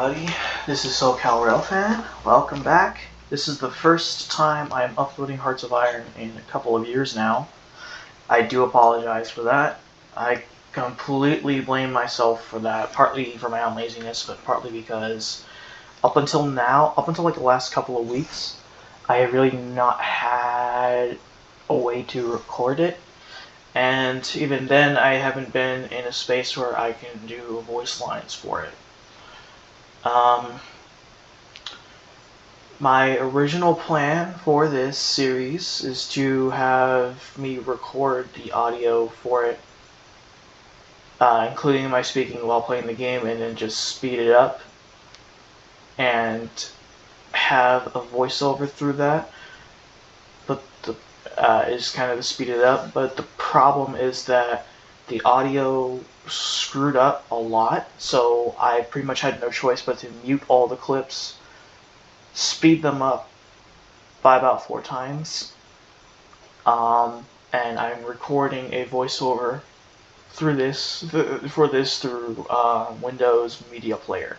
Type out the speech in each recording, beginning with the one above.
everybody, this is SoCal Rail Fan. Welcome back. This is the first time I'm uploading Hearts of Iron in a couple of years now. I do apologize for that. I completely blame myself for that, partly for my own laziness, but partly because up until like the last couple of weeks, I have really not had a way to record it. And even then, I haven't been in a space where I can do voice lines for it. My original plan for this series is to have me record the audio for it, including my speaking while playing the game, and then just speed it up and have a voiceover through that. But is kind of to speed it up. But the problem is that the audio screwed up a lot, so I pretty much had no choice but to mute all the clips, speed them up by about 4 times, and I'm recording a voiceover through through Windows Media Player.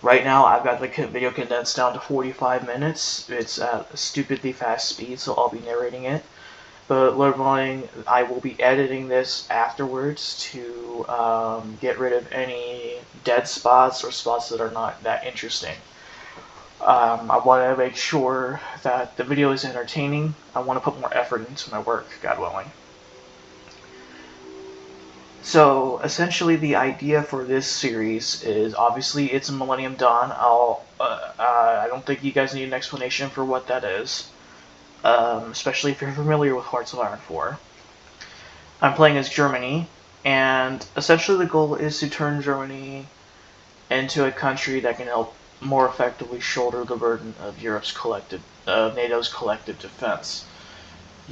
Right now, I've got the video condensed down to 45 minutes. It's at a stupidly fast speed, so I'll be narrating it. But Lord willing, I will be editing this afterwards to get rid of any dead spots or spots that are not that interesting. I want to make sure that the video is entertaining. I want to put more effort into my work, God willing. So essentially, the idea for this series is obviously it's Millennium Dawn. I don't think you guys need an explanation for what that is. Especially if you're familiar with Hearts of Iron 4. I'm playing as Germany, and essentially the goal is to turn Germany into a country that can help more effectively shoulder the burden of NATO's collective defense.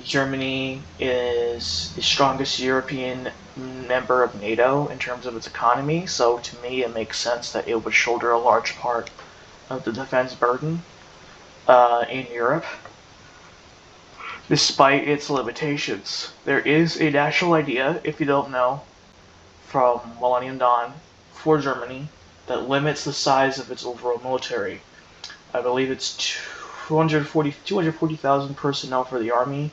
Germany is the strongest European member of NATO in terms of its economy, so to me it makes sense that it would shoulder a large part of the defense burden in Europe. Despite its limitations, there is a national idea, if you don't know, from Millennium Dawn for Germany that limits the size of its overall military. I believe it's 240,000 personnel for the army,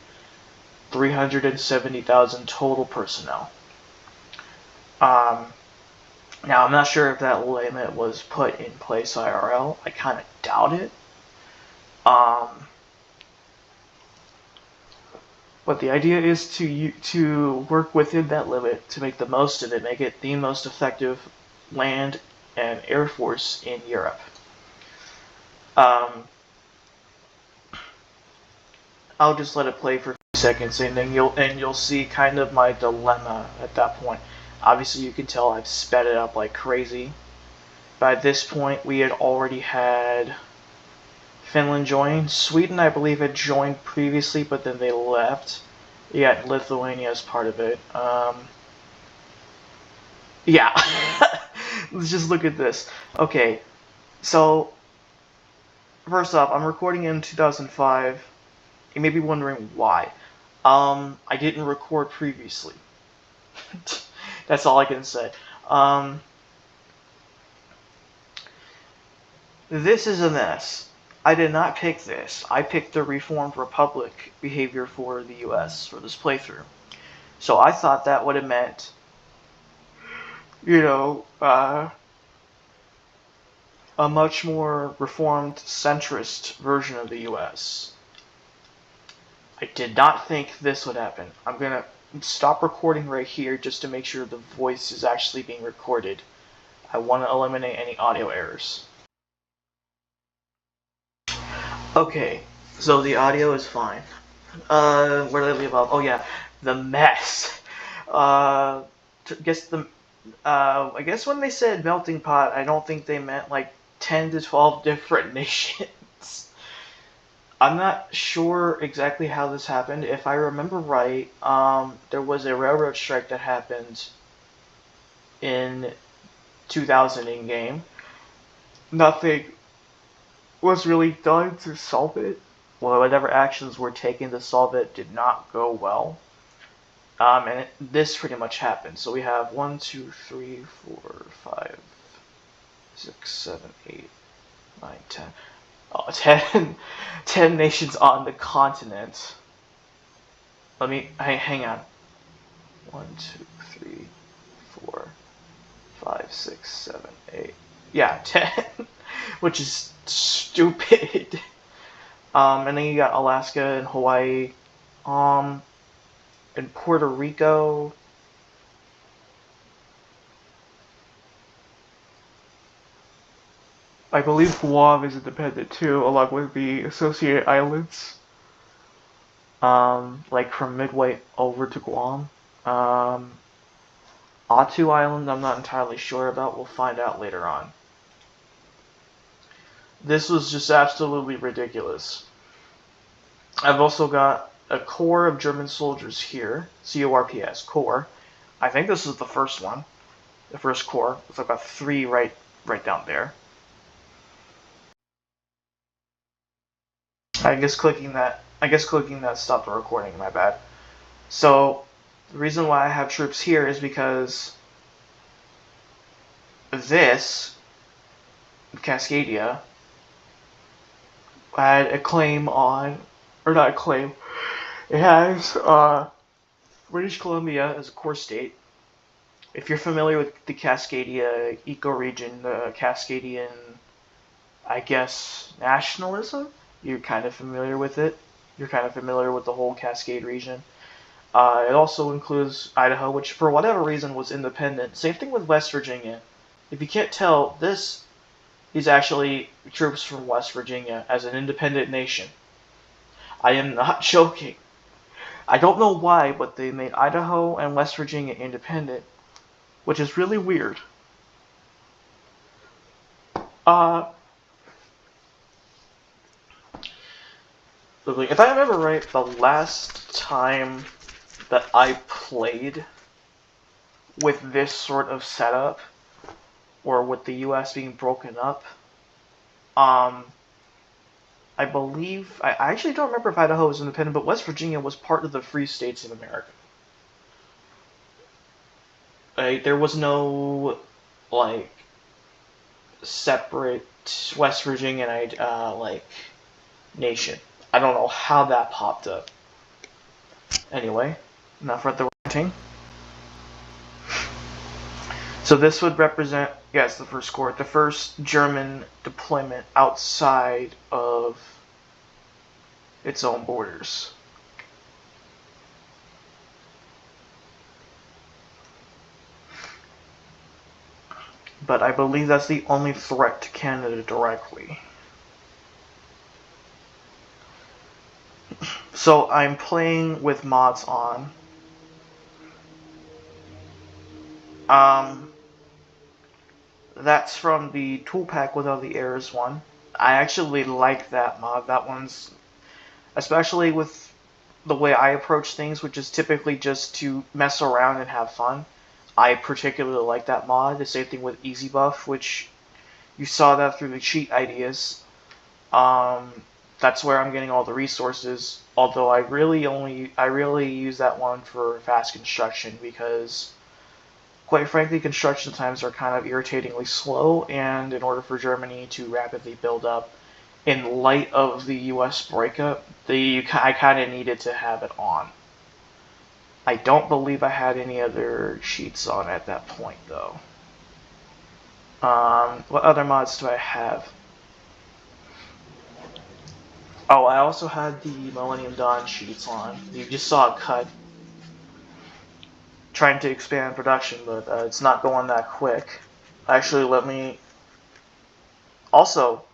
370,000 total personnel. Now, I'm not sure if that limit was put in place IRL. I kind of doubt it. But the idea is to work within that limit to make the most of it, make it the most effective land and air force in Europe. I'll just let it play for a few seconds, and then you'll see kind of my dilemma at that point. Obviously, you can tell I've sped it up like crazy. By this point, we had already had Finland joined. Sweden, I believe, had joined previously, but then they left. Yeah, Lithuania is part of it. Yeah. Let's just look at this. Okay, so first off, I'm recording in 2005. You may be wondering why. I didn't record previously. That's all I can say. This is a mess. I did not pick this. I picked the Reformed Republic behavior for the US for this playthrough. So I thought that would have meant, a much more reformed centrist version of the US. I did not think this would happen. I'm gonna stop recording right here just to make sure the voice is actually being recorded. I want to eliminate any audio errors. Okay, so the audio is fine. Where did I leave off? Oh yeah, the mess. I guess when they said melting pot, I don't think they meant like 10 to 12 different nations. I'm not sure exactly how this happened. If I remember right, there was a railroad strike that happened in 2000 in-game. Nothing was really done to solve it. Well, whatever actions were taken to solve it did not go well. This pretty much happened. So we have 1, 2, 3, 4, 5, 6, 7, 8, 9, 10. Oh, 10, 10 nations on the continent. Let me hang on. 1, 2, 3, 4, 5, 6, 7, 8. Yeah, 10, which is stupid. And then you got Alaska and Hawaii, and Puerto Rico. I believe Guam is independent too, along with the associated islands. Like from Midway over to Guam. Attu Island, I'm not entirely sure about. We'll find out later on. This was just absolutely ridiculous. I've also got a corps of German soldiers here. CORPS, corps. I think this is the first one. The first corps. So I've got 3 right down there. I guess clicking that stopped the recording, my bad. So the reason why I have troops here is because this Cascadia had a claim on, or not a claim, it has British Columbia as a core state. If you're familiar with the Cascadia ecoregion, the Cascadian, I guess, nationalism, you're kind of familiar with it. You're kind of familiar with the whole Cascade region. It also includes Idaho, which for whatever reason was independent. Same thing with West Virginia. If you can't tell, this is actually troops from West Virginia as an independent nation. I am not joking. I don't know why, but they made Idaho and West Virginia independent, which is really weird. If I remember right, the last time that I played with this sort of setup, or with the U.S. being broken up, I believe, I actually don't remember if Idaho was independent, but West Virginia was part of the Free States of America. There was no, like, separate West Virginia, like, nation. I don't know how that popped up. Anyway, enough with the ranting. So this would represent, yes, the first corps, the first German deployment outside of its own borders. But I believe that's the only threat to Canada directly. So I'm playing with mods on. That's from the tool pack without the errors one. I actually like that mod. That one's, especially with the way I approach things, which is typically just to mess around and have fun. I particularly like that mod. The same thing with Easy Buff, which you saw that through the cheat ideas. That's where I'm getting all the resources. Although I really use that one for fast construction because, quite frankly, construction times are kind of irritatingly slow, and in order for Germany to rapidly build up, in light of the U.S. breakup, I kind of needed to have it on. I don't believe I had any other sheets on at that point, though. What other mods do I have? Oh, I also had the Millennium Dawn sheets on. You just saw a cut. Trying to expand production, but it's not going that quick. Actually, let me... Also,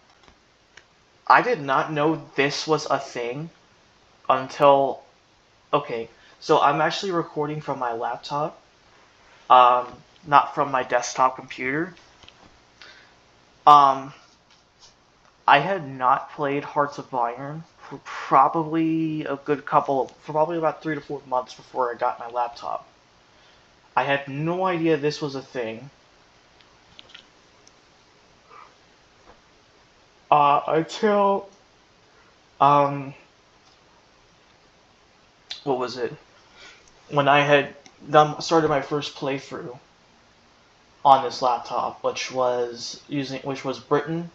I did not know this was a thing until... Okay, so I'm actually recording from my laptop, not from my desktop computer. I had not played Hearts of Iron for probably about 3 to 4 months before I got my laptop. I had no idea this was a thing. Until, what was it? When I had started my first playthrough. on this laptop, which was Britain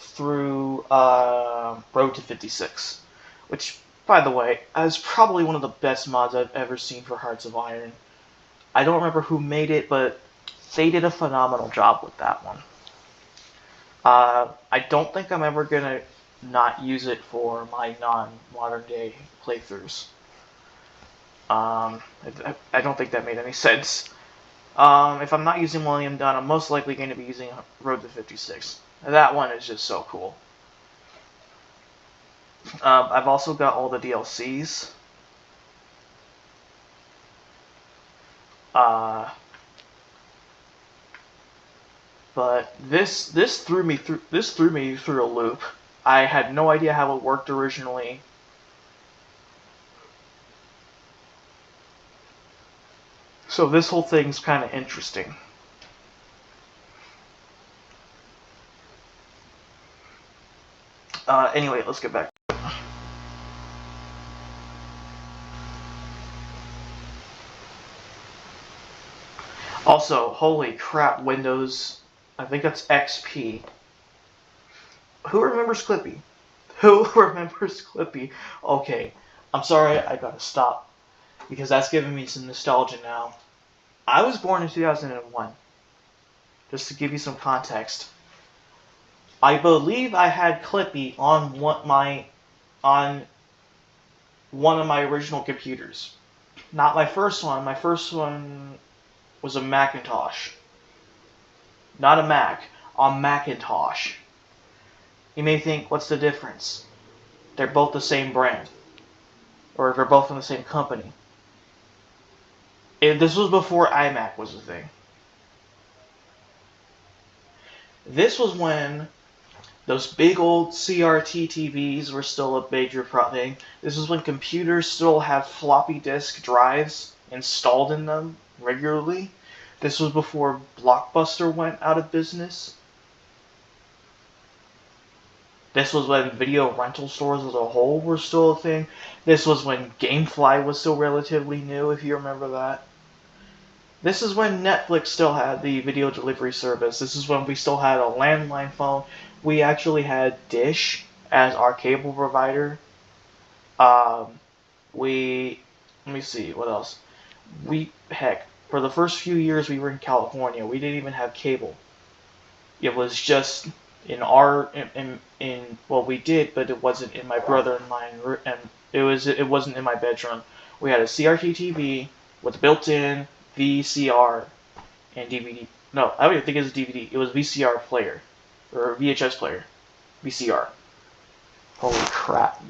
through Road to 56, which, by the way, is probably one of the best mods I've ever seen for Hearts of Iron. I don't remember who made it, but they did a phenomenal job with that one. I don't think I'm ever gonna not use it for my non-modern day playthroughs. I don't think that made any sense. If I'm not using Millennium Dawn, I'm most likely going to be using Road to 56. That one is just so cool. I've also got all the DLCs. But this threw me through a loop. I had no idea how it worked originally. So this whole thing's kind of interesting. Anyway, let's get back. Also, holy crap, Windows, I think that's XP. Who remembers Clippy? Who remembers Clippy? Okay, I'm sorry, I gotta stop, because that's giving me some nostalgia now. I was born in 2001. Just to give you some context. I believe I had Clippy on one of my original computers. Not my first one. My first one was a Macintosh. Not a Mac. On Macintosh. You may think, what's the difference? They're both the same brand. Or they're both from the same company. This was before iMac was a thing. This was when those big old CRT TVs were still a major thing. This is when computers still have floppy disk drives installed in them regularly. This was before Blockbuster went out of business. This was when video rental stores as a whole were still a thing. This was when GameFly was still relatively new, if you remember that. This is when Netflix still had the video delivery service. This is when we still had a landline phone. We actually had Dish as our cable provider. Let me see, what else? For the first few years we were in California, we didn't even have cable. It was just well, we did, but it wasn't in my brother and mine, and it wasn't in my bedroom. We had a CRT TV with built-in VCR and DVD. No, I don't even think it was a DVD. It was VCR player. Or VHS player. VCR. Holy crap.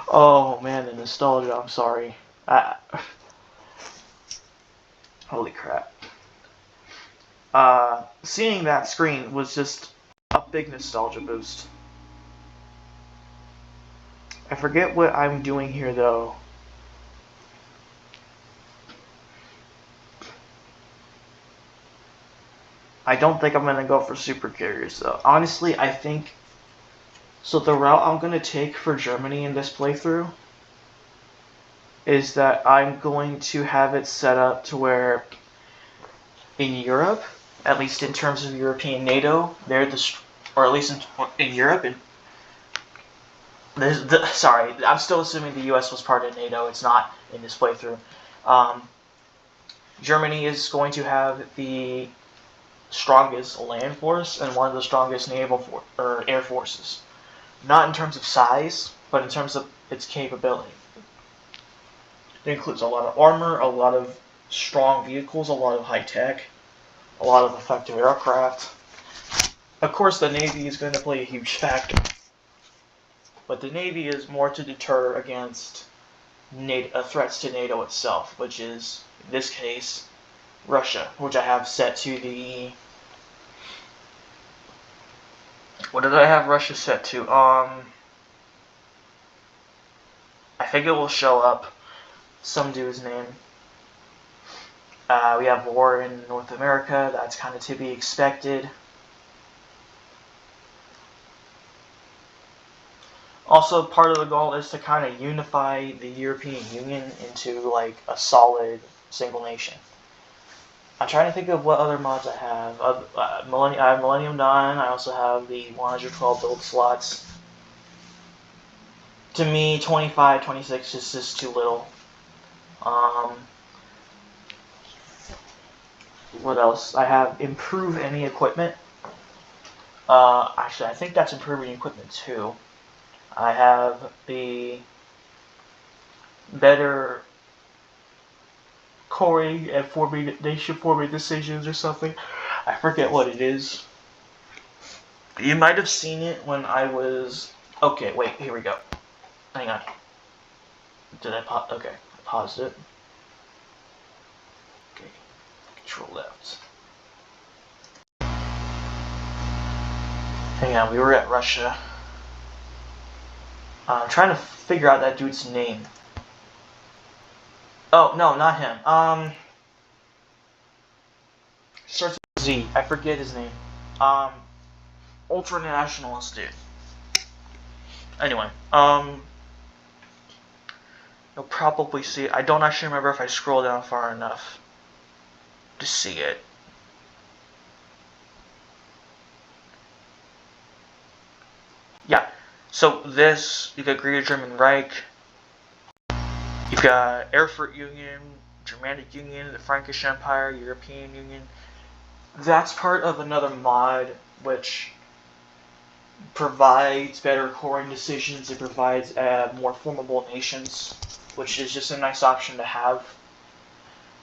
Oh man, the nostalgia, I'm sorry. Holy crap. Seeing that screen was just a big nostalgia boost. I forget what I'm doing here though. I don't think I'm going to go for super carriers though. Honestly, I think... So the route I'm going to take for Germany in this playthrough is that I'm going to have it set up to where in Europe, at least in terms of European NATO, or at least in Europe, sorry, I'm still assuming the US was part of NATO. It's not in this playthrough. Germany is going to have the strongest land force and one of the strongest air forces. Not in terms of size, but in terms of its capability. It includes a lot of armor, a lot of strong vehicles, a lot of high tech, a lot of effective aircraft. Of course, the Navy is going to play a huge factor. But the Navy is more to deter against threats to NATO itself, which is, in this case, Russia, which I have set to the... What did I have Russia set to? I think it will show up some dude's name. We have war in North America. That's kind of to be expected. Also, part of the goal is to kind of unify the European Union into like a solid single nation. I'm trying to think of what other mods I have. I have Millennium 9. I also have the 112 build slots. To me, 25, 26 is just too little. What else? I have improve any equipment. Actually, I think that's improving equipment too. I have the better coring and forming decisions or something. I forget what it is. You might have seen it when I was... Okay, wait, here we go. Hang on. Did I pause? Okay, I paused it. Okay, control left. Hang on, we were at Russia. I'm trying to figure out that dude's name. Oh, no, not him. Starts with Z. I forget his name. Ultra-nationalist dude. Anyway, you'll probably see it. I don't actually remember if I scroll down far enough to see it. Yeah, so this, you got Greater German Reich, you've got Erfurt Union, Germanic Union, the Frankish Empire, European Union. That's part of another mod which provides better coring decisions. It provides more formable nations, which is just a nice option to have.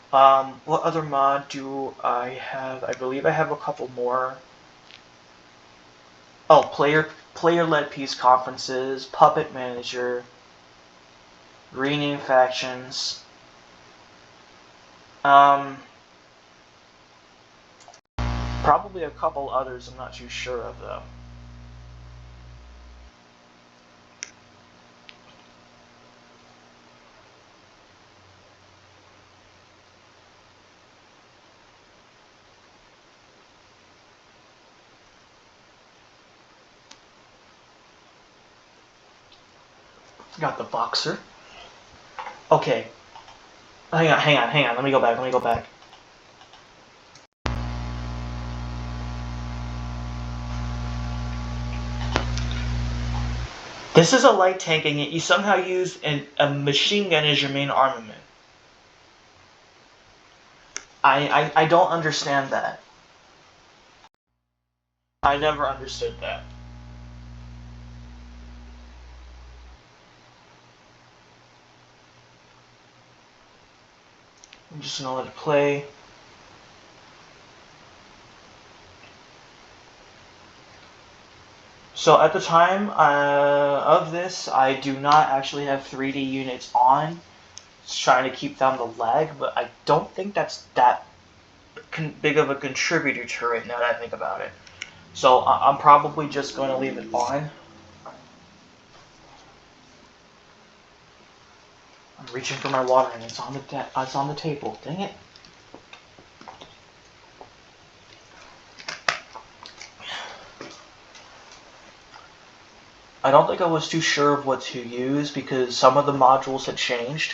What other mod do I have? I believe I have a couple more. Oh, player-led peace conferences, puppet manager, rename factions. Probably a couple others I'm not too sure of though. Got the boxer. Okay. Hang on. Let me go back. This is a light tank, and yet you somehow use a machine gun as your main armament. I don't understand that. I never understood that. I'm just gonna let it play. So at the time of this, I do not actually have 3D units on. Just trying to keep down the lag, but I don't think that's that big of a contributor to it now that I think about it. So I'm probably just going to leave it on. I'm reaching for my water and it's on the table. Dang it. I don't think I was too sure of what to use because some of the modules had changed.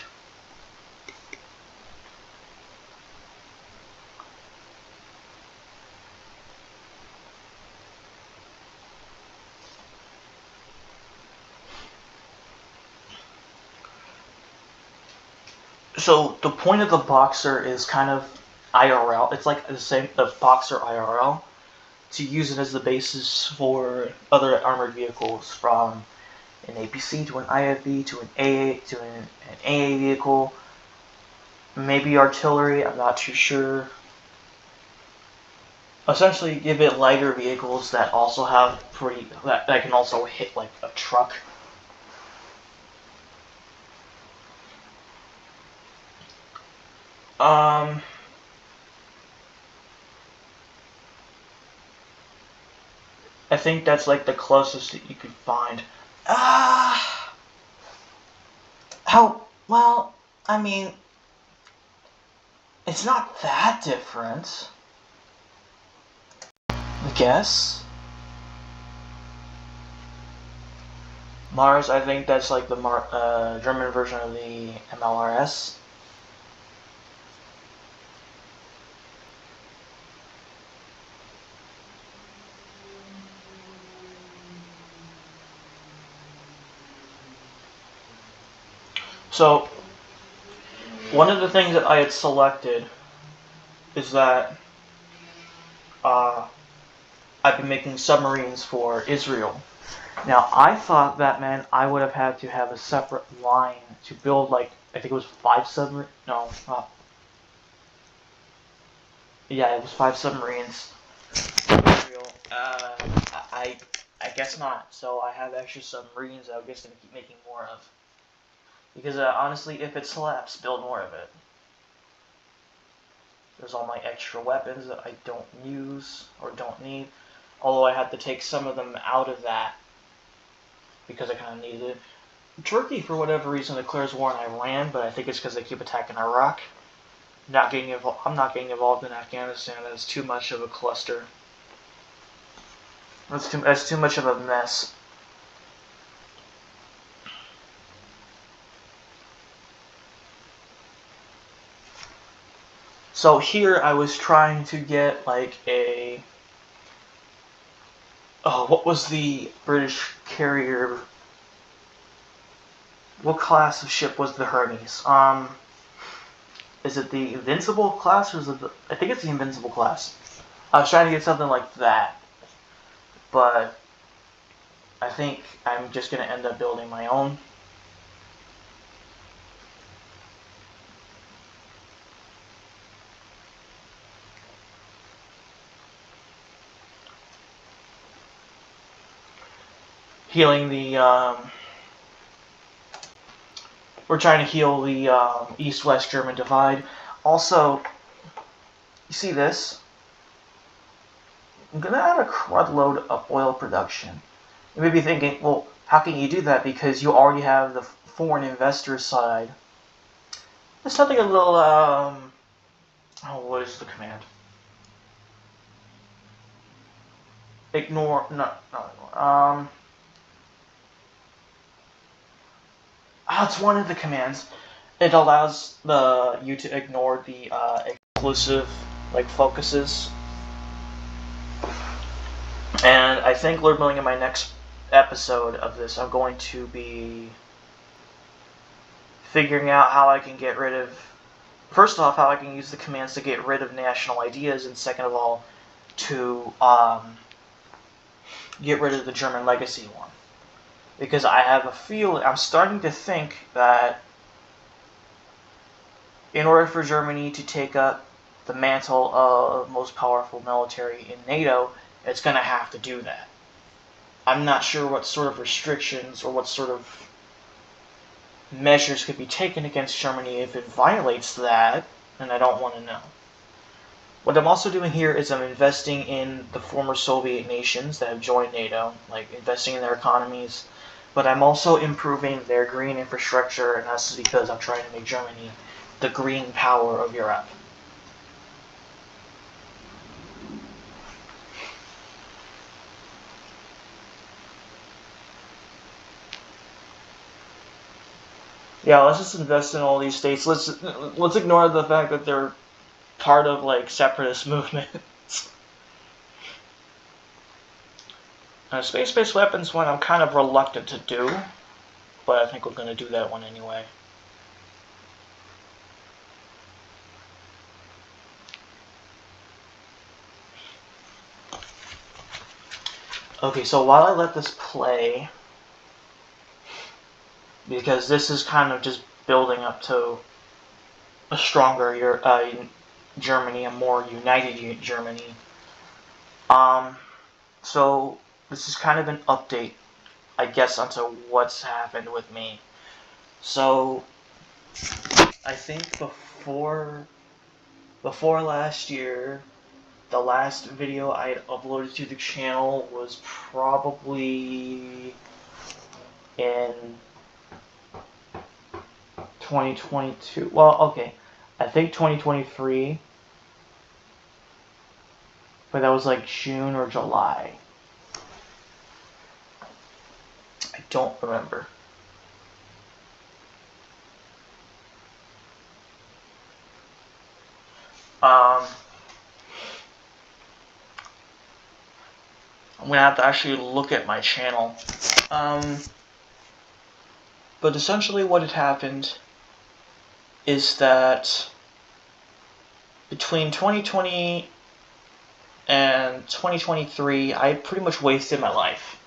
So the point of the Boxer is kind of IRL. It's like the Boxer IRL, to use it as the basis for other armored vehicles, from an APC to an IFV to an AA to an AA vehicle, maybe artillery. I'm not too sure. Essentially, give it lighter vehicles that also have that can also hit like a truck. I think that's like the closest that you could find. How, well, I mean, it's not that different, I guess. Mars, I think that's like the German version of the MLRS. So, one of the things that I had selected is that I've been making submarines for Israel. Now, I thought that meant I would have had to have a separate line to build, like, I think it was 5 submarines. No, yeah, it was 5 submarines for Israel. I guess not. So I have extra submarines I guess going to keep making more of. Because honestly, if it slaps, build more of it. There's all my extra weapons that I don't use or don't need. Although I had to take some of them out of that because I kind of needed it. Turkey, for whatever reason, declares war on Iran, but I think it's because they keep attacking Iraq. I'm not getting involved in Afghanistan. That's too much of a cluster. That's too much of a mess. So here I was trying to get like a... Oh, what was the British carrier? What class of ship was the Hermes? Is it the Invincible class or is it the... I think it's the Invincible class. I was trying to get something like that. But I think I'm just going to end up building my own. Healing the... we're trying to heal the East-West German divide. Also, you see this? I'm going to add a crud load of oil production. You may be thinking, well, how can you do that? Because you already have the foreign investor side. There's something a little, oh, what is the command? Ignore, it's one of the commands. It allows you to ignore the exclusive, like, focuses. And I think, Lord willing, in my next episode of this, I'm going to be figuring out how I can get rid of... First off, how I can use the commands to get rid of national ideas, and second of all, to get rid of the German legacy one. Because I have a feeling, I'm starting to think that in order for Germany to take up the mantle of most powerful military in NATO, it's going to have to do that. I'm not sure what sort of restrictions or what sort of measures could be taken against Germany if it violates that, and I don't want to know. What I'm also doing here is I'm investing in the former Soviet nations that have joined NATO, like investing in their economies, but I'm also improving their green infrastructure, and that's because I'm trying to make Germany the green power of Europe. Yeah, let's just invest in all these states. Let's ignore the fact that they're part of like separatist movements. Space-based weapons one I'm kind of reluctant to do, but I think we're going to do that one anyway. Okay, so while I let this play, because this is kind of just building up to a stronger Germany, a more united Germany. So this is kind of an update, I guess, onto what's happened with me. So I think before last year, the last video I had uploaded to the channel was probably in 2022. Well, okay, I think 2023, but that was like June or July. I don't remember. I'm gonna have to actually look at my channel. But essentially what had happened is that between 2020 and 2023, I pretty much wasted my life.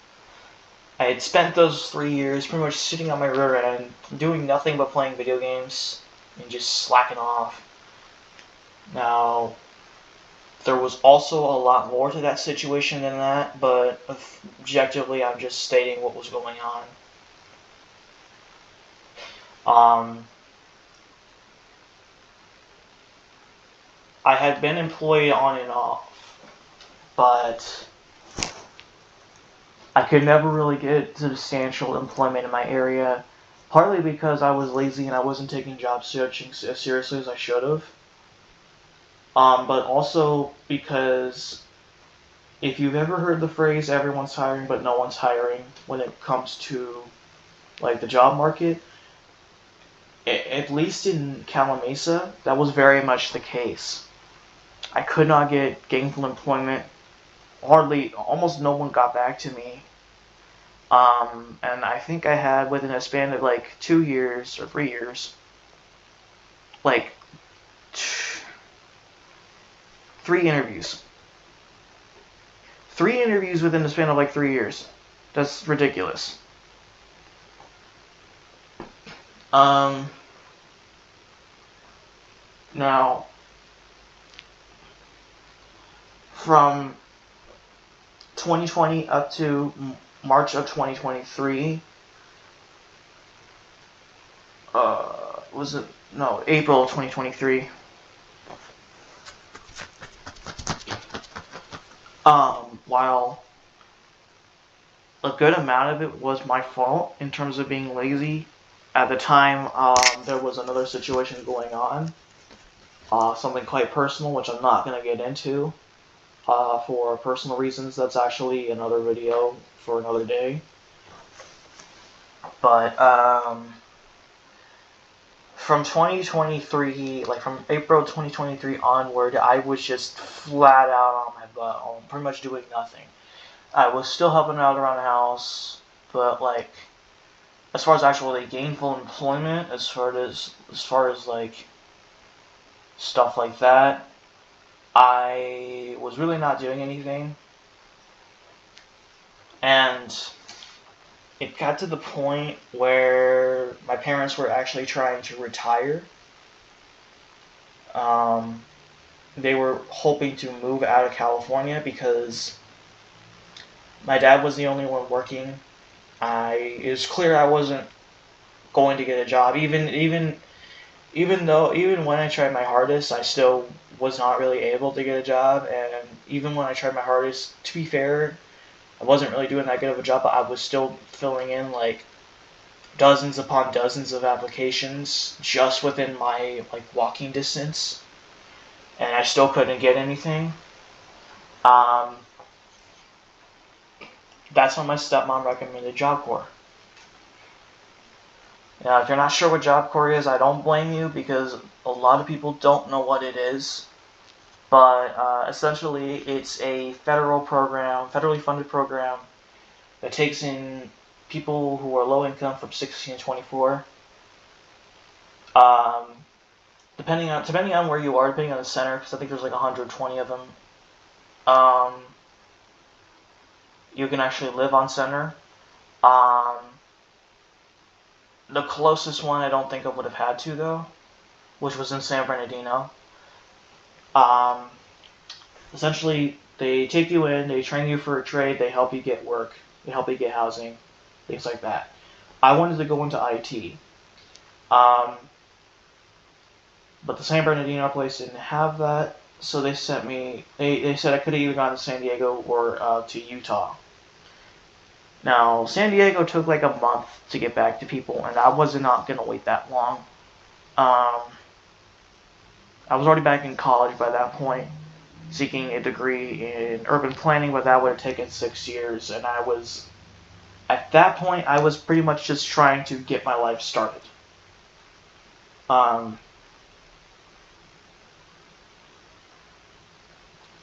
I had spent those 3 years pretty much sitting on my rear end, doing nothing but playing video games, and just slacking off. Now, there was also a lot more to that situation than that, but objectively, I'm just stating what was going on. I had been employed on and off, but I could never really get substantial employment in my area, partly because I was lazy and I wasn't taking job searching as seriously as I should have. But also because if you've ever heard the phrase "everyone's hiring but no one's hiring" when it comes to like the job market, at least in Calamasa, that was very much the case. I could not get gainful employment. Almost no one got back to me. And I think I had, within a span of like 2 years or 3 years, like 3 interviews. 3 interviews within the span of like 3 years. That's ridiculous. Now, from 2020 up to March of 2023, April of 2023, while a good amount of it was my fault in terms of being lazy, at the time, there was another situation going on, something quite personal, which I'm not going to get into, for personal reasons. That's actually another video for another day. But, from 2023, like from April 2023 onward, I was just flat out on my butt, pretty much doing nothing. I was still helping out around the house, but like, as far as actually gainful employment, as far as like stuff like that, I was really not doing anything. And it got to the point where my parents were actually trying to retire. They were hoping to move out of California because my dad was the only one working. It was clear I wasn't going to get a job. Even when I tried my hardest, I still was not really able to get a job. And even when I tried my hardest, to be fair, I wasn't really doing that good of a job, but I was still filling in like dozens upon dozens of applications just within my like walking distance, and I still couldn't get anything. That's when my stepmom recommended Job Corps. Now, if you're not sure what Job Corps is, I don't blame you, because a lot of people don't know what it is. But essentially, it's a federally funded program that takes in people who are low income from 16 to 24. Depending on where you are, depending on the center, because I think there's like 120 of them. You can actually live on center. The closest one I don't think I would have had to, though, which was in San Bernardino. Essentially, they take you in, they train you for a trade, they help you get work, they help you get housing, things like that. I wanted to go into IT. But the San Bernardino place didn't have that, so they sent me, they said I could have either gone to San Diego or to Utah. Now, San Diego took like a month to get back to people, and I was not going to wait that long. I was already back in college by that point, seeking a degree in urban planning, but that would have taken 6 years, and at that point, I was pretty much just trying to get my life started.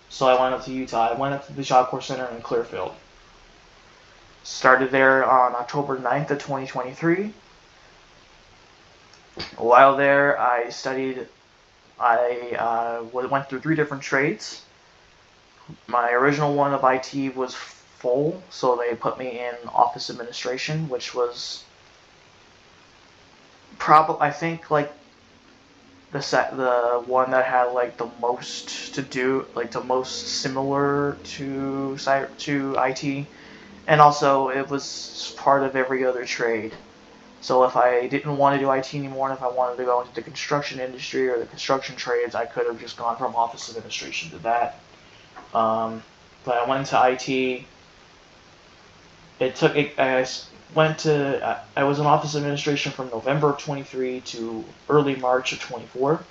So I went up to Utah. I went up to the Job Corps Center in Clearfield. Started there on October 9th of 2023. While there, I went through 3 different trades. My original one of IT was full, so they put me in office administration, which was probably, I think, like the one that had like the most to do, like the most similar to IT, and also it was part of every other trade. So if I didn't want to do IT anymore, and if I wanted to go into the construction industry or the construction trades, I could have just gone from office administration to that. But I went into IT. I was in office administration from November of 23 to early March of 24.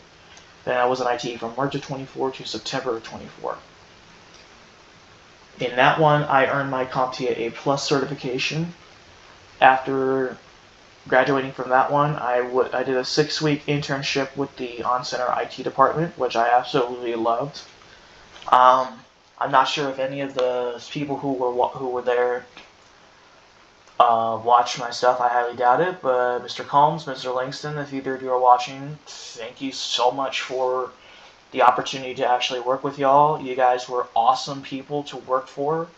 Then I was in IT from March of 24 to September of 24. In that one, I earned my CompTIA A+ certification. After graduating from that one, I did a 6-week internship with the on-center IT department, which I absolutely loved. I'm not sure if any of the people who were there watched my stuff. I highly doubt it. But Mr. Combs, Mr. Langston, if either of you are watching, thank you so much for the opportunity to actually work with y'all. You guys were awesome people to work for,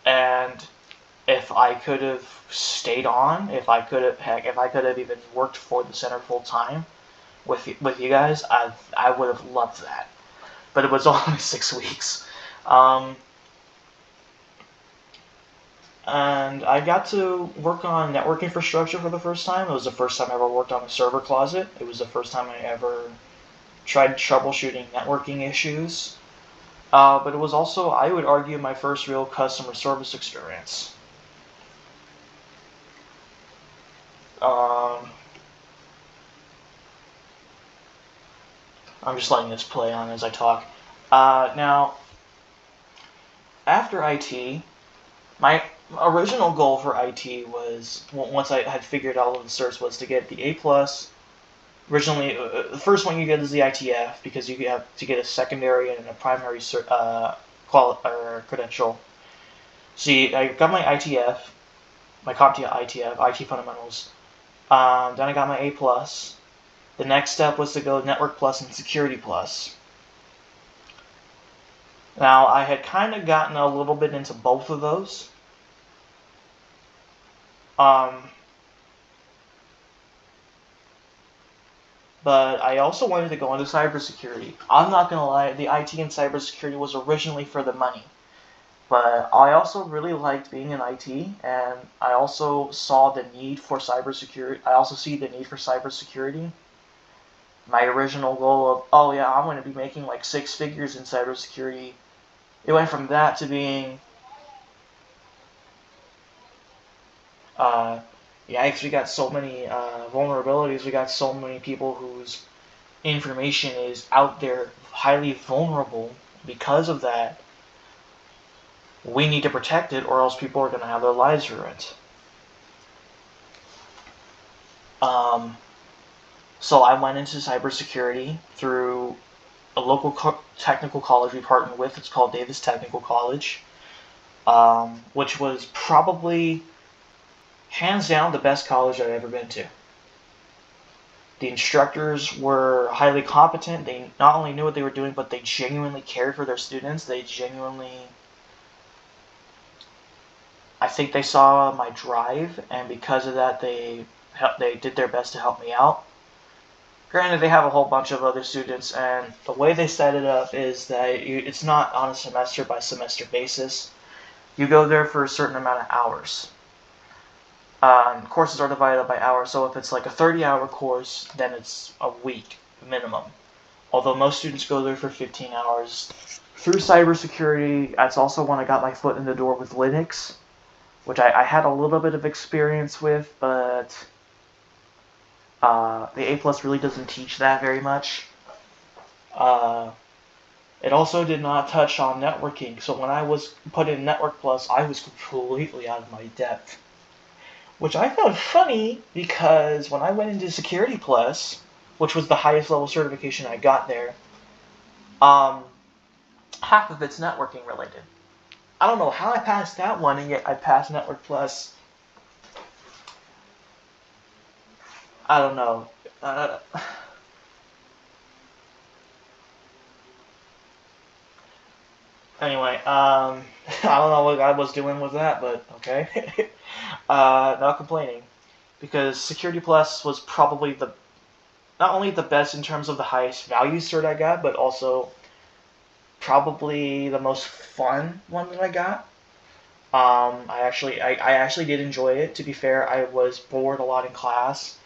and if I could have stayed on, if I could have even worked for the center full time with you guys, I would have loved that. But it was only 6 weeks. And I got to work on network infrastructure for the first time. It was the first time I ever worked on a server closet. It was the first time I ever tried troubleshooting networking issues. But it was also, I would argue, my first real customer service experience. I'm just letting this play on as I talk. Now, after IT, my original goal for IT was, once I had figured all of the certs, was to get the A+. Originally, the first one you get is the ITF, because you have to get a secondary and a primary credential. See, I got my ITF, my CompTIA ITF, IT Fundamentals. Then I got my A+. The next step was to go Network Plus and Security Plus. Now, I had kind of gotten a little bit into both of those. But I also wanted to go into cybersecurity. I'm not going to lie, the IT and cybersecurity was originally for the money. But I also really liked being in IT, and I also saw the need for cybersecurity. I also see the need for cybersecurity. My original goal of, oh yeah, I'm going to be making like 6 figures in cybersecurity, it went from that to being, yikes, we got so many vulnerabilities, we got so many people whose information is out there highly vulnerable. Because of that, we need to protect it, or else people are going to have their lives ruined. So I went into cybersecurity through a local technical college we partnered with. It's called Davis Technical College, which was probably, hands down, the best college I've ever been to. The instructors were highly competent. They not only knew what they were doing, but they genuinely cared for their students. They genuinely, I think they saw my drive, and because of that, they did their best to help me out. Granted, they have a whole bunch of other students, and the way they set it up is that it's not on a semester by semester basis. You go there for a certain amount of hours. Courses are divided up by hours, so if it's like a 30-hour course, then it's a week minimum. Although most students go there for 15 hours. Through cybersecurity, that's also when I got my foot in the door with Linux, which I had a little bit of experience with, but the A+ really doesn't teach that very much. It also did not touch on networking, so when I was put in Network Plus, I was completely out of my depth. Which I found funny, because when I went into Security Plus, which was the highest level certification I got there, half of it's networking related. I don't know how I passed that one, and yet I passed Network Plus. I don't know. Anyway, I don't know what I was doing with that, but okay. Not complaining, because Security Plus was probably not only the best in terms of the highest value cert I got, but also probably the most fun one that I got. I actually did enjoy it. To be fair, I was bored a lot in class,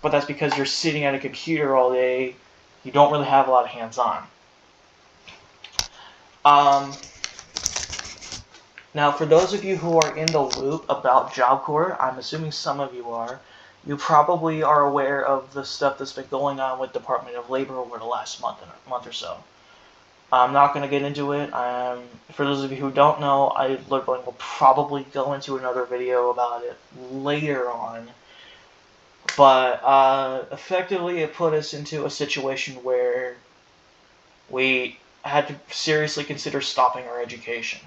but that's because you're sitting at a computer all day. You don't really have a lot of hands-on. Now, for those of you who are in the loop about Job Corps, I'm assuming some of you are, you probably are aware of the stuff that's been going on with Department of Labor over the last month or so. I'm not going to get into it. For those of you who don't know, Lord willing, will probably go into another video about it later on. But effectively, it put us into a situation where we had to seriously consider stopping our education.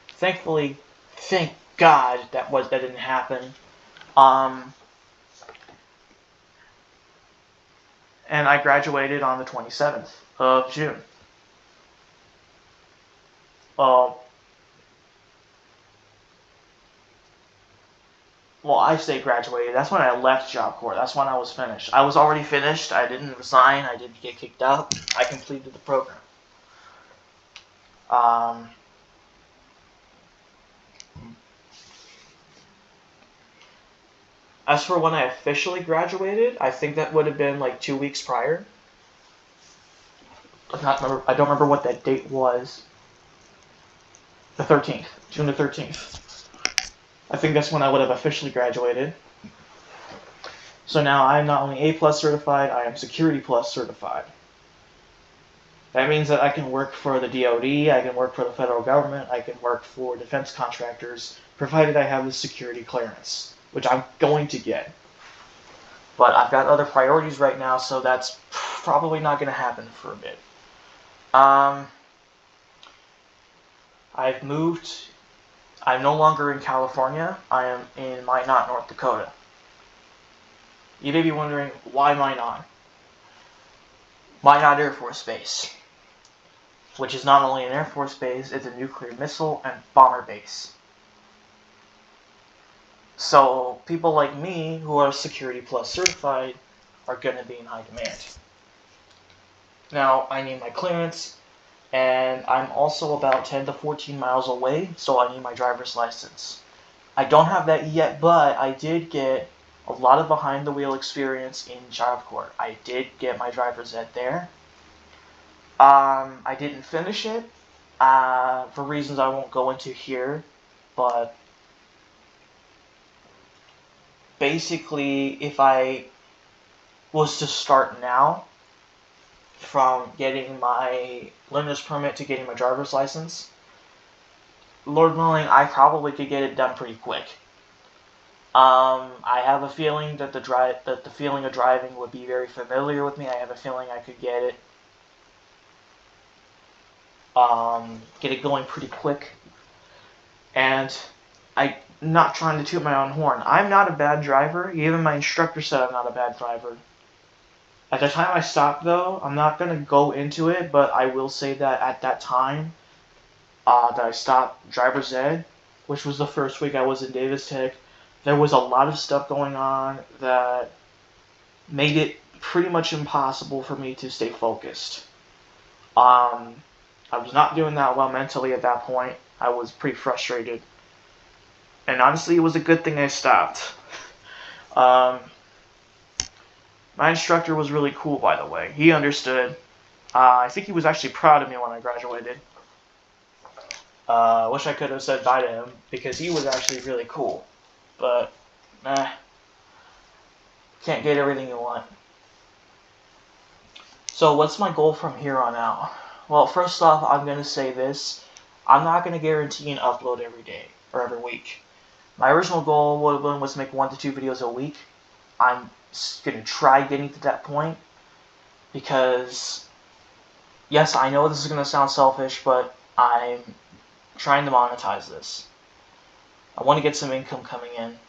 Thankfully, thank God that didn't happen. And I graduated on the 27th of June. Well, I say graduated. That's when I left Job Corps. That's when I was finished. I was already finished. I didn't resign. I didn't get kicked out. I completed the program. As for when I officially graduated, I think that would have been like 2 weeks prior. I don't remember what that date was. The 13th. June the 13th. I think that's when I would have officially graduated. So now I'm not only A+ certified, I am Security Plus certified. That means that I can work for the DoD, I can work for the federal government, I can work for defense contractors, provided I have the security clearance, which I'm going to get. But I've got other priorities right now, so that's probably not going to happen for a bit. I've moved. I'm no longer in California. I am in Minot, North Dakota. You may be wondering, why Minot? Minot Air Force Base, which is not only an Air Force base, it's a nuclear missile and bomber base. So people like me, who are Security Plus certified, are going to be in high demand. Now, I need my clearance, and I'm also about 10 to 14 miles away, so I need my driver's license. I don't have that yet, but I did get a lot of behind-the-wheel experience in Job Corps. I did get my driver's ed there. I didn't finish it, for reasons I won't go into here, but basically, if I was to start now, from getting my learner's permit to getting my driver's license, Lord willing, I probably could get it done pretty quick. I have a feeling that the feeling of driving would be very familiar with me. I have a feeling I could get it going pretty quick. And I'm not trying to toot my own horn. I'm not a bad driver. Even my instructor said I'm not a bad driver. At the time I stopped, though, I'm not going to go into it, but I will say that at that time that I stopped driver's ed, which was the first week I was in Davis Tech, there was a lot of stuff going on that made it pretty much impossible for me to stay focused. I was not doing that well mentally at that point. I was pretty frustrated. And honestly, it was a good thing I stopped. My instructor was really cool, by the way. He understood. I think he was actually proud of me when I graduated. Wish I could have said bye to him, because he was actually really cool. But, can't get everything you want. So what's my goal from here on out? Well, first off, I'm going to say this. I'm not going to guarantee an upload every day, or every week. My original goal was to make 1 to 2 videos a week. I'm going to try getting to that point, because yes, I know this is going to sound selfish, but I'm trying to monetize this. I want to get some income coming in.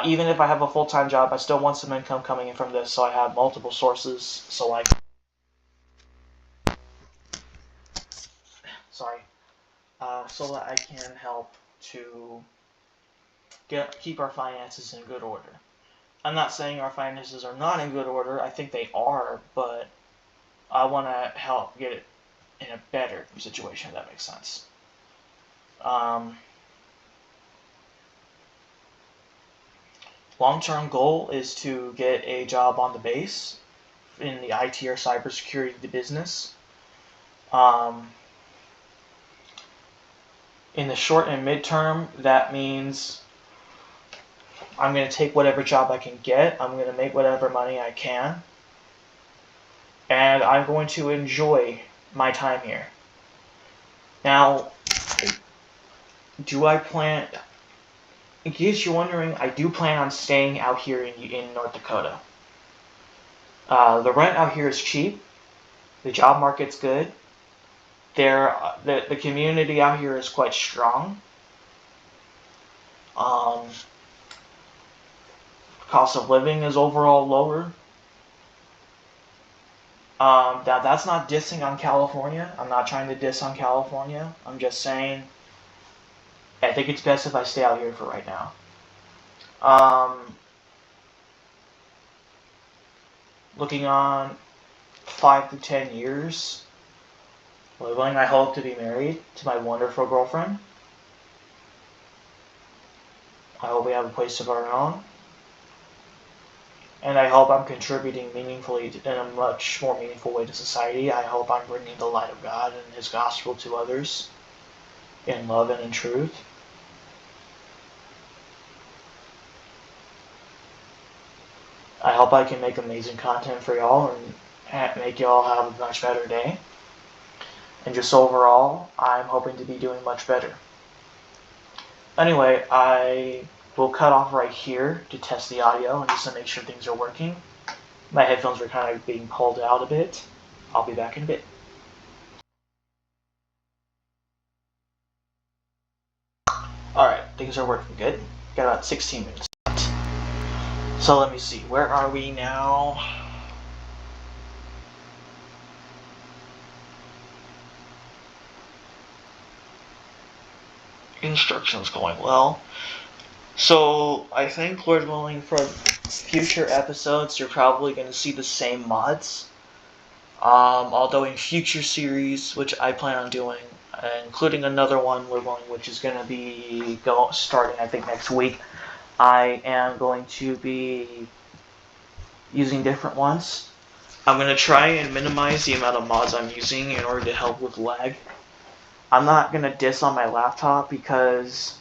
Even if I have a full-time job, I still want some income coming in from this, so I have multiple sources, so I so that I can help to keep our finances in good order. I'm not saying our finances are not in good order. I think they are, but I want to help get it in a better situation, if that makes sense. Long-term goal is to get a job on the base in the IT or cybersecurity business. In the short and midterm, that means I'm going to take whatever job I can get. I'm going to make whatever money I can. And I'm going to enjoy my time here. Now, do I plan... In case you're wondering, I do plan on staying out here in North Dakota. The rent out here is cheap. The job market's good. The community out here is quite strong. Cost of living is overall lower. Now that's not dissing on California. I'm not trying to diss on California. I'm just saying I think it's best if I stay out here for right now. Looking on 5 to 10 years, living, I hope to be married to my wonderful girlfriend. I hope we have a place of our own. And I hope I'm contributing meaningfully in a much more meaningful way to society. I hope I'm bringing the light of God and His gospel to others in love and in truth. I hope I can make amazing content for y'all and make y'all have a much better day. And just overall, I'm hoping to be doing much better. Anyway, I will cut off right here to test the audio and just to make sure things are working. My headphones were kind of being pulled out a bit. I'll be back in a bit. Alright, things are working good. Got about 16 minutes. So let me see, where are we now? Instructions going well. So I think, Lord willing, for future episodes, you're probably going to see the same mods. Although in future series, which I plan on doing, including another one, Lord willing, which is going to be starting, I think, next week, I am going to be using different ones. I'm going to try and minimize the amount of mods I'm using in order to help with lag. I'm not going to diss on my laptop because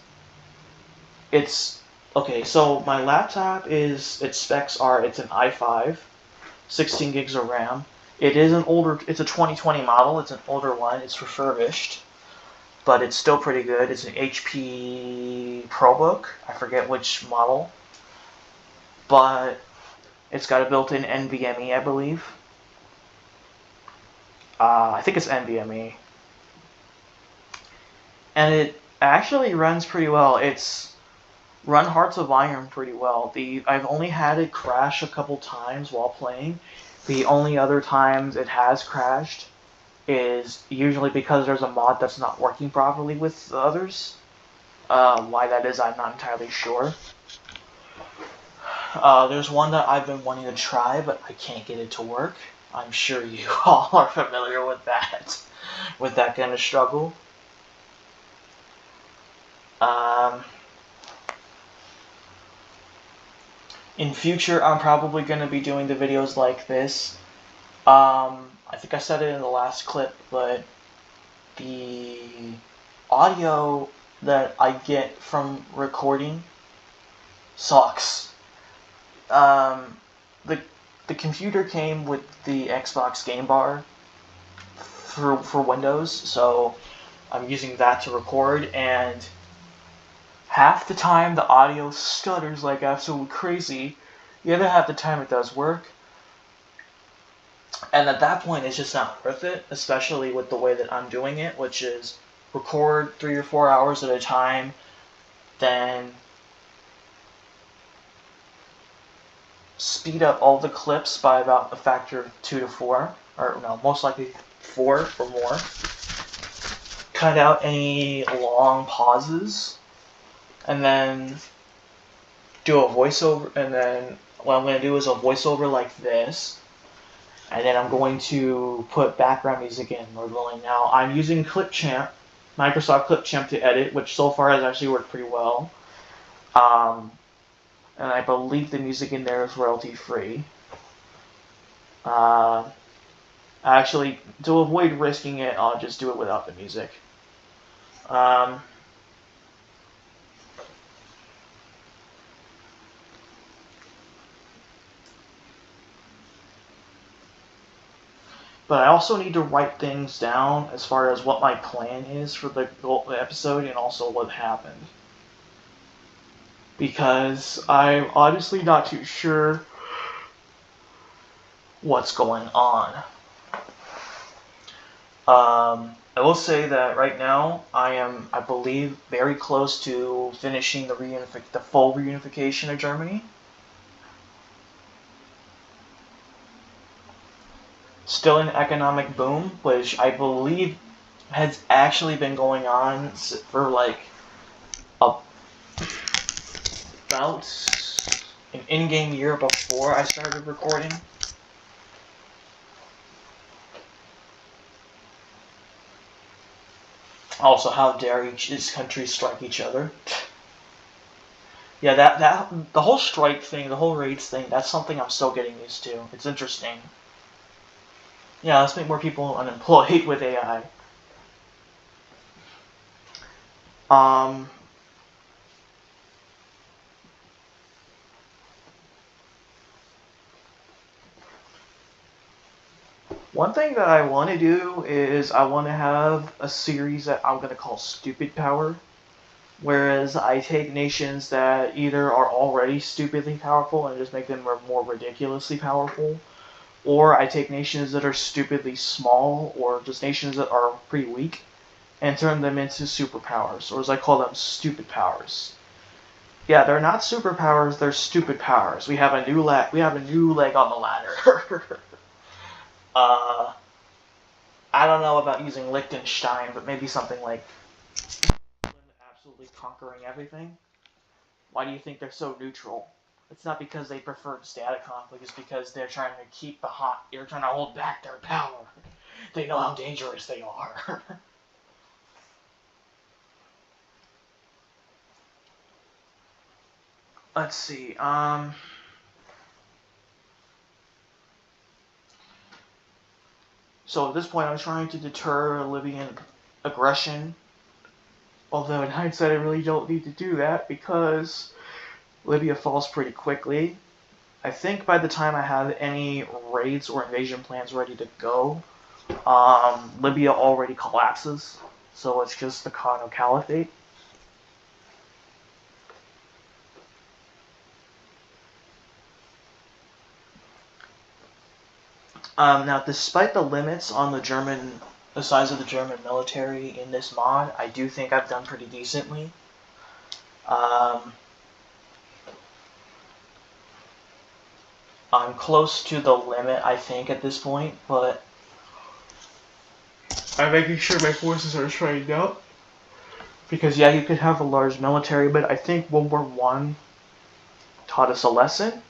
it's... Okay, so my laptop its specs are, it's an i5, 16 gigs of RAM. It is an older, it's a 2020 model, it's an older one, it's refurbished, but it's still pretty good. It's an HP ProBook, I forget which model, but it's got a built-in NVMe, I believe. I think it's NVMe. And it actually runs pretty well. It's run Hearts of Iron pretty well. I've only had it crash a couple times while playing. The only other times it has crashed is usually because there's a mod that's not working properly with the others. Why that is, I'm not entirely sure. There's one that I've been wanting to try, but I can't get it to work. I'm sure you all are familiar with that kind of struggle. In future, I'm probably going to be doing the videos like this. I think I said it in the last clip, but the audio that I get from recording sucks. The computer came with the Xbox Game Bar for Windows, so I'm using that to record, and half the time the audio stutters like absolutely crazy. The other half the time it does work. And at that point it's just not worth it, especially with the way that I'm doing it, which is record 3 or 4 hours at a time, then speed up all the clips by about a factor of 2 to 4, or no, most likely 4 or more. Cut out any long pauses, and then do a voiceover, and then what I'm going to do is a voiceover like this, and then I'm going to put background music in normally. Now, I'm using Clipchamp, Microsoft Clipchamp to edit, which so far has actually worked pretty well. And I believe the music in there is royalty free. Actually, to avoid risking it, I'll just do it without the music. But I also need to write things down as far as what my plan is for the episode and also what happened. Because I'm honestly not too sure what's going on. I will say that right now I am, I believe, very close to finishing the full reunification of Germany. Still an economic boom, which I believe has actually been going on for like about an in-game year before I started recording. Also, how dare each country strike each other? Yeah, that the whole strike thing, the whole raids thing, that's something I'm still getting used to. It's interesting. Yeah, let's make more people unemployed with AI. One thing that I want to do is I want to have a series that I'm going to call Stupid Power. Whereas I take nations that either are already stupidly powerful and just make them more ridiculously powerful, or I take nations that are stupidly small or just nations that are pretty weak and turn them into superpowers, or as I call them, stupid powers. Yeah, they're not superpowers, they're stupid powers. We have a new leg on the ladder. I don't know about using Liechtenstein, but maybe something like absolutely conquering everything. Why do you think they're so neutral? It's not because they prefer static conflict, it's because they're trying to keep they're trying to hold back their power. They know how dangerous they are. Let's see, so at this point I'm trying to deter Libyan aggression. Although in hindsight I really don't need to do that because Libya falls pretty quickly. I think by the time I have any raids or invasion plans ready to go, Libya already collapses, so it's just the Kano Caliphate. Now, despite the limits on the size of the German military in this mod, I do think I've done pretty decently. I'm close to the limit, I think, at this point, but I'm making sure my forces are trained out. Because, yeah, you could have a large military, but I think World War I taught us a lesson.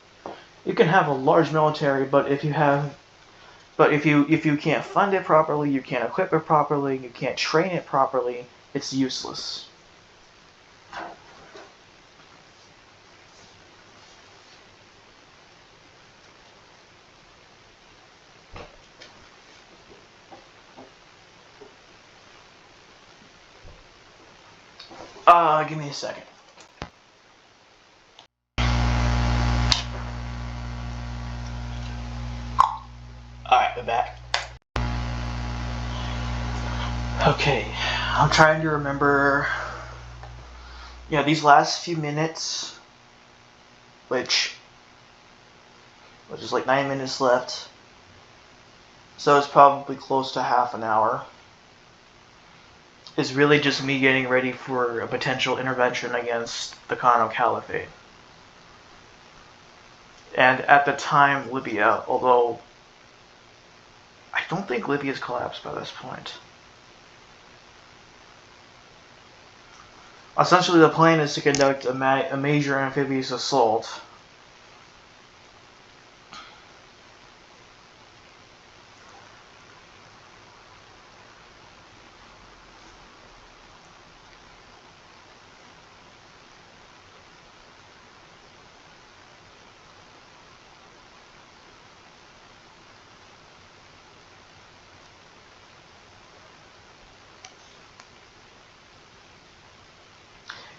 You can have a large military, but if you can't fund it properly, you can't equip it properly, you can't train it properly, it's useless. Give me a second. Alright, we're back. Okay, I'm trying to remember. Yeah, these last few minutes, which is like 9 minutes left, so it's probably close to half an hour, is really just me getting ready for a potential intervention against the Kano Caliphate. And at the time, Libya, although I don't think Libya's collapsed by this point. Essentially, the plan is to conduct a major amphibious assault.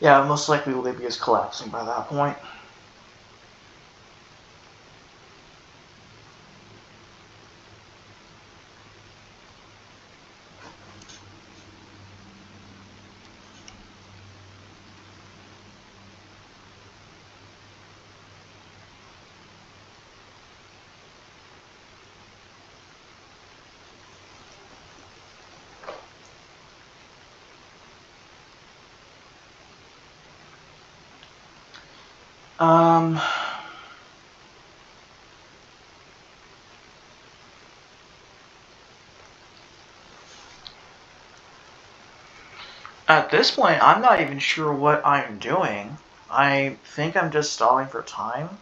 Yeah, most likely Libya is collapsing by that point. At this point, I'm not even sure what I'm doing. I think I'm just stalling for time.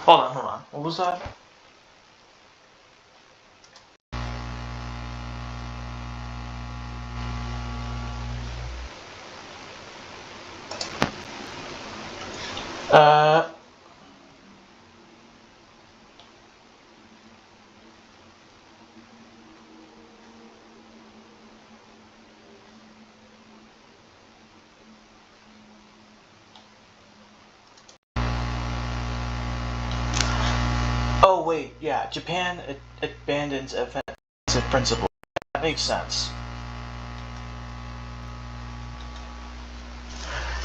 Hold on. What was that? Oh wait, yeah, Japan abandons offensive principle. That makes sense.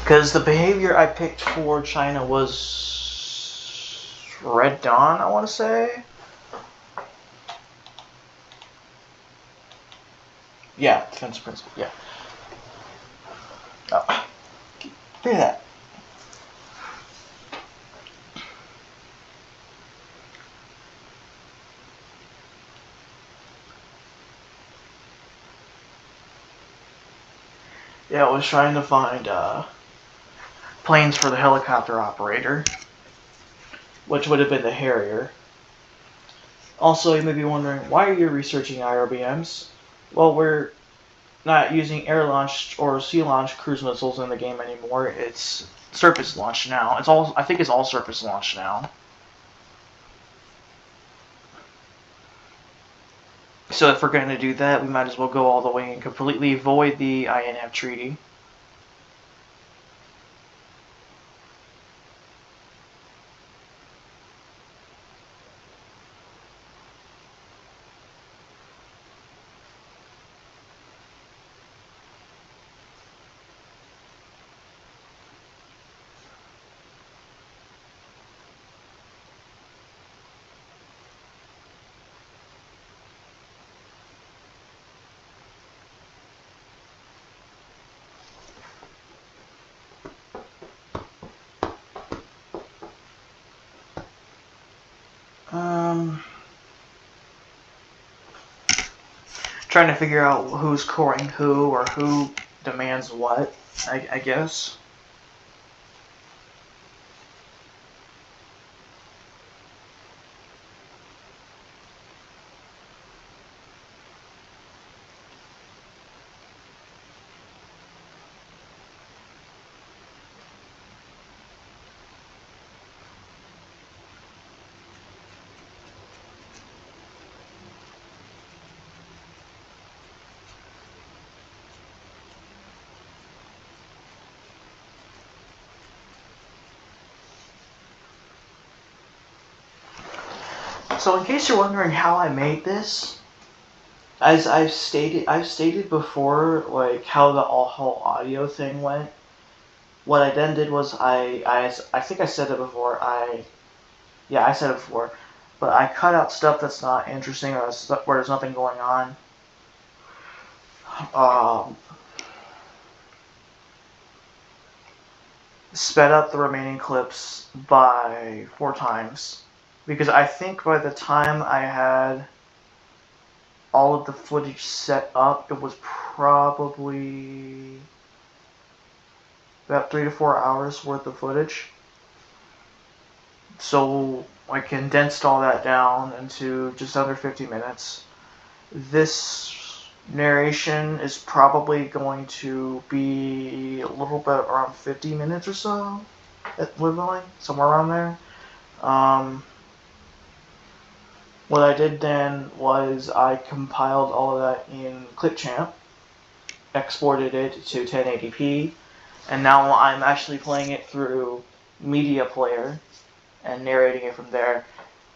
Because the behavior I picked for China was Red Dawn, I want to say. Yeah, defensive principle. Yeah. Oh, give me that. Yeah, I was trying to find planes for the helicopter operator, which would have been the Harrier. Also, you may be wondering, why are you researching IRBMs? Well, we're not using air-launched or sea-launched cruise missiles in the game anymore. It's surface-launched now. I think it's all surface-launched now. So if we're going to do that, we might as well go all the way and completely void the INF Treaty. Trying to figure out who's coring who or who demands what, I guess. So in case you're wondering how I made this, as I've stated before, like how the whole audio thing went. what I then did was I think I said it before. I said it before, but I cut out stuff that's not interesting or where there's nothing going on. Sped up the remaining clips by 4 times, because I think by the time I had all of the footage set up, it was probably about 3 to 4 hours worth of footage. So I condensed all that down into just under 50 minutes. This narration is probably going to be a little bit around 50 minutes or so, literally, somewhere around there. What I did then was I compiled all of that in Clipchamp, exported it to 1080p, and now I'm actually playing it through Media Player and narrating it from there.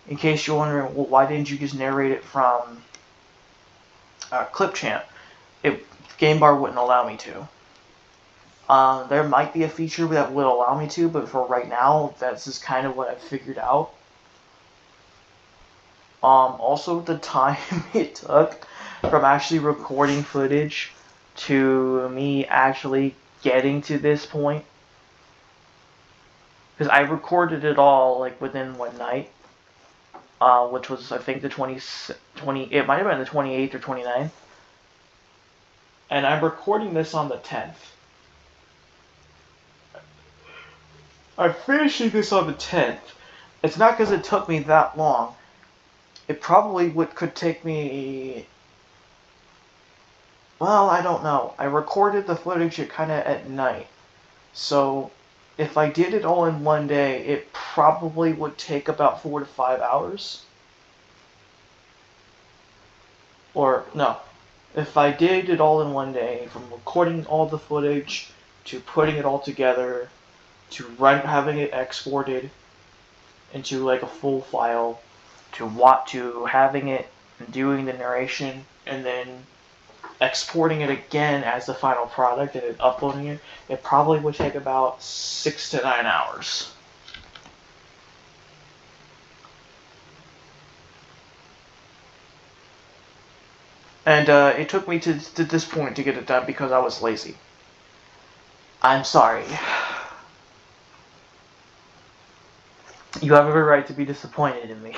In case you're wondering, well, why didn't you just narrate it from Clipchamp? Game Bar wouldn't allow me to. There might be a feature that would allow me to, but for right now, that's just kind of what I've figured out. Also, the time it took from actually recording footage to me actually getting to this point, because I recorded it all like within one night, which was I think the 20, it might have been the 28th or 29th, and I'm recording this on the 10th. I'm finishing this on the 10th. It's not because it took me that long. It probably could take me, well, I don't know. I recorded the footage kind of at night. So if I did it all in one day, it probably would take about 4 to 5 hours. Or, no. If I did it all in one day, from recording all the footage, to putting it all together, to having it exported into like a full file, to having it and doing the narration, and then exporting it again as the final product and then uploading it, it probably would take about 6 to 9 hours. And it took me to this point to get it done because I was lazy. I'm sorry. You have every right to be disappointed in me.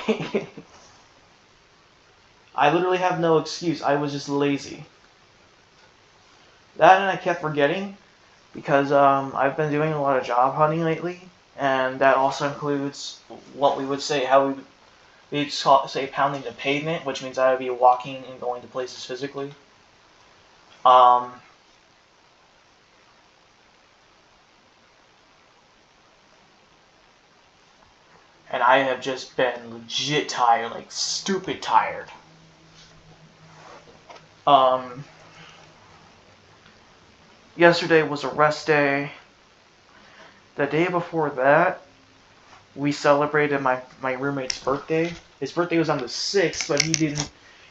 I literally have no excuse. I was just lazy. That and I kept forgetting because I've been doing a lot of job hunting lately, and that also includes what we would say, we'd say pounding the pavement, which means I would be walking and going to places physically. And I have just been legit tired, like stupid tired. Yesterday was a rest day. The day before that, we celebrated my roommate's birthday. His birthday was on the 6th, but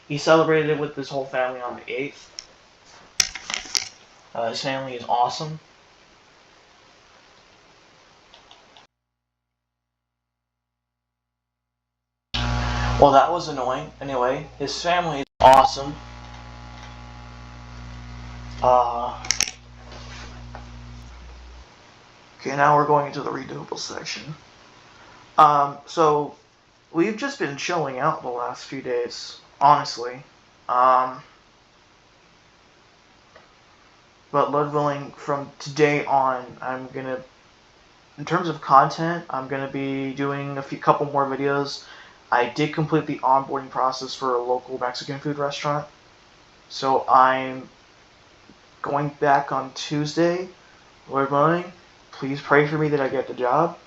he celebrated it with his whole family on the 8th. His family is awesome. Well, that was annoying. Anyway, his family is awesome. Okay, now we're going into the renewable section. So we've just been chilling out the last few days, honestly. But Lord willing, from today on, in terms of content, I'm gonna be doing couple more videos. I did complete the onboarding process for a local Mexican food restaurant, so I'm going back on Tuesday. Lord willing, please pray for me that I get the job.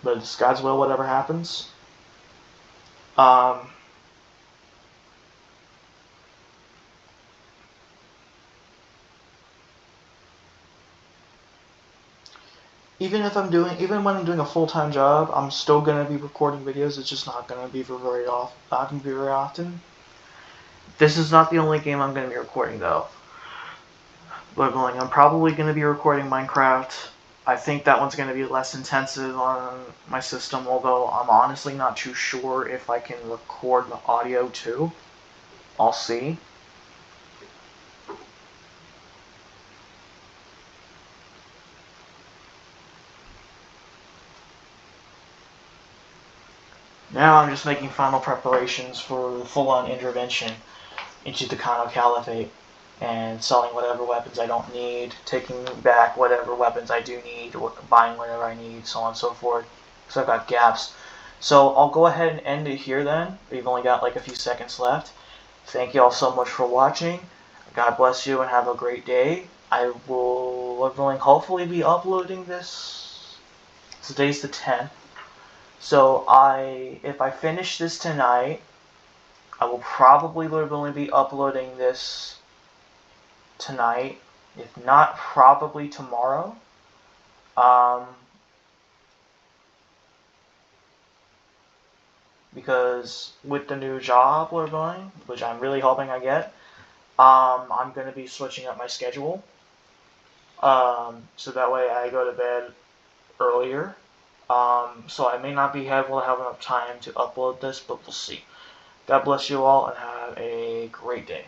But it's God's will, whatever happens. Even when I'm doing a full-time job, I'm still gonna be recording videos. It's just not gonna be very often. This is not the only game I'm gonna be recording though. leveling. I'm probably going to be recording Minecraft. I think that one's going to be less intensive on my system, although I'm honestly not too sure if I can record the audio too. I'll see. Now I'm just making final preparations for full-on intervention into the Kano Caliphate and selling whatever weapons I don't need, taking back whatever weapons I do need, buying whatever I need, so on and so forth. So I've got gaps. So I'll go ahead and end it here then. We've only got like a few seconds left. Thank you all so much for watching. God bless you and have a great day. I will hopefully be uploading this. Today's the 10th. So if I finish this tonight, I will probably literally be uploading this tonight, if not probably tomorrow. Because with the new job we're going, which I'm really hoping I get, I'm going to be switching up my schedule. So that way I go to bed earlier. So I may not be able to have enough time to upload this, but we'll see. God bless you all and have a great day.